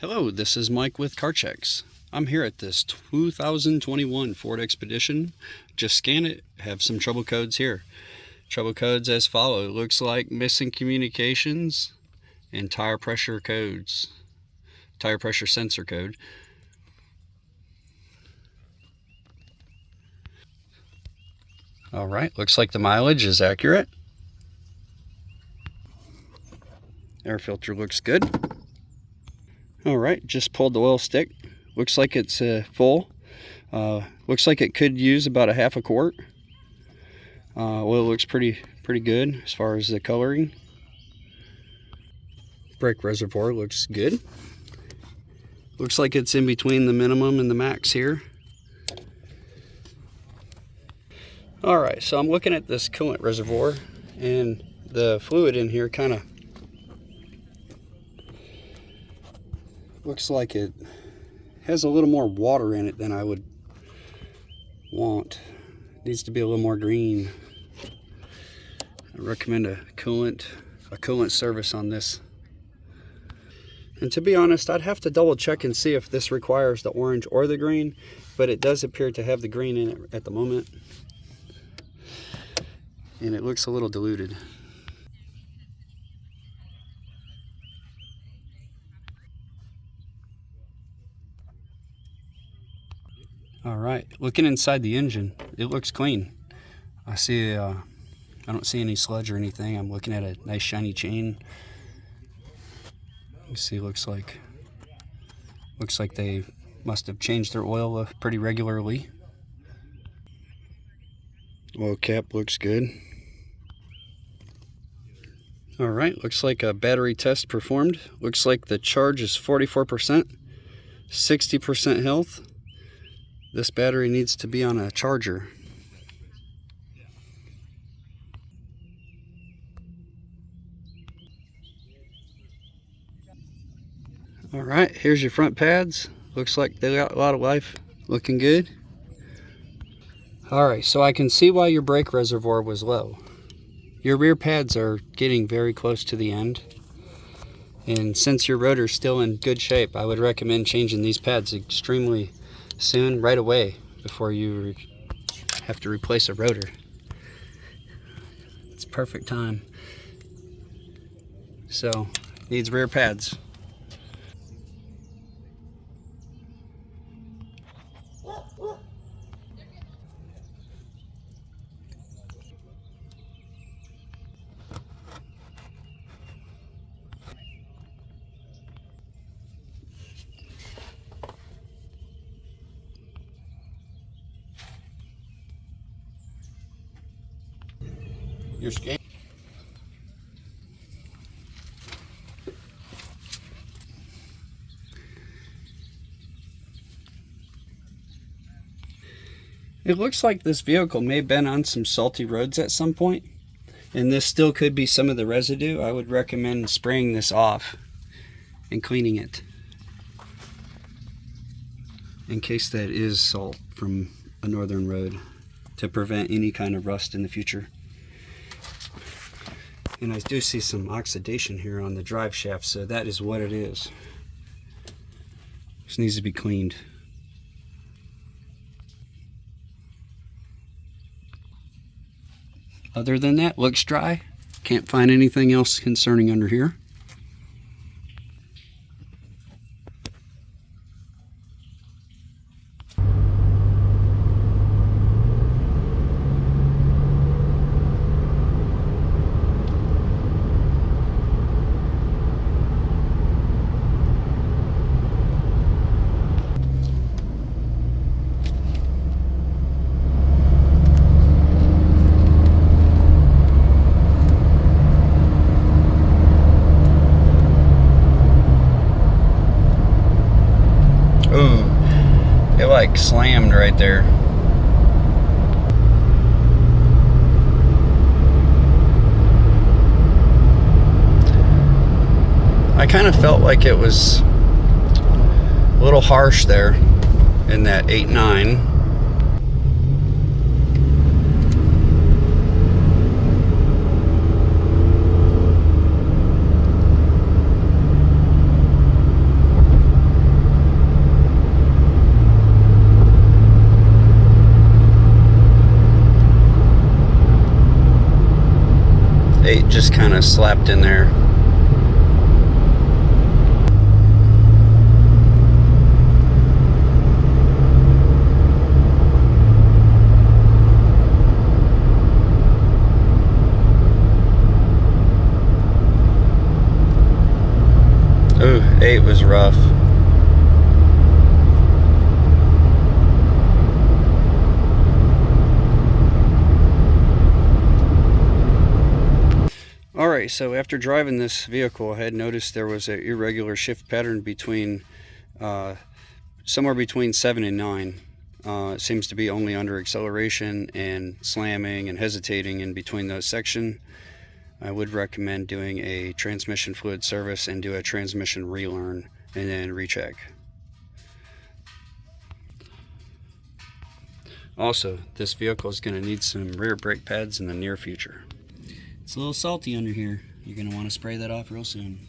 Hello, this is Mike with Karcheckz. I'm here at this 2021 Ford Expedition. Just scan it, have some trouble codes here. Trouble codes as follow. It looks like missing communications and tire pressure codes. Tire pressure sensor code. Alright, looks like the mileage is accurate. Air filter looks good. Alright, just pulled the oil stick. Looks like it's full. Looks like it could use about a half a quart. Oil looks pretty good as far as the coloring. Brake reservoir looks good. Looks like it's in between the minimum and the max here. Alright, so I'm looking at this coolant reservoir, and the fluid in here kind of looks like it has a little more water in it than I would want. It needs to be a little more green. I recommend a coolant service on this. And to be honest, I'd have to double check and see if this requires the orange or the green, but it does appear to have the green in it at the moment. And it looks a little diluted. All right, looking inside the engine, it looks clean. I don't see any sludge or anything. I'm looking at a nice shiny chain. You see, looks like they must have changed their oil pretty regularly. Oil cap looks good. All right, looks like a battery test performed. Looks like the charge is 44%, 60% health. This battery needs to be on a charger. All right, here's your front pads. Looks like they got a lot of life. Looking good. All right, so I can see why your brake reservoir was low. Your rear pads are getting very close to the end. And since your rotor's still in good shape, I would recommend changing these pads extremely soon, right away, before you have to replace a rotor. It's perfect time. So, needs rear pads. Your scan. It looks like this vehicle may have been on some salty roads at some point, and this still could be some of the residue. I would recommend spraying this off and cleaning it, in case that is salt from a northern road, to prevent any kind of rust in the future. And I do see some oxidation here on the drive shaft, so that is what it is. This needs to be cleaned. Other than that, looks dry. Can't find anything else concerning under here. It like slammed right there. I kind of felt like it was a little harsh there in that 8.9. 8 just kind of slapped in there. Ooh, 8 was rough. Alright, so after driving this vehicle, I had noticed there was an irregular shift pattern between somewhere between 7 and 9. It seems to be only under acceleration and slamming and hesitating in between those sections. I would recommend doing a transmission fluid service and do a transmission relearn and then recheck. Also, this vehicle is going to need some rear brake pads in the near future. It's a little salty under here. You're going to want to spray that off real soon.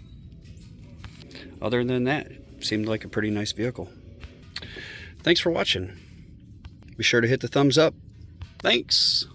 Other than that, seemed like a pretty nice vehicle. Thanks for watching. Be sure to hit the thumbs up. Thanks.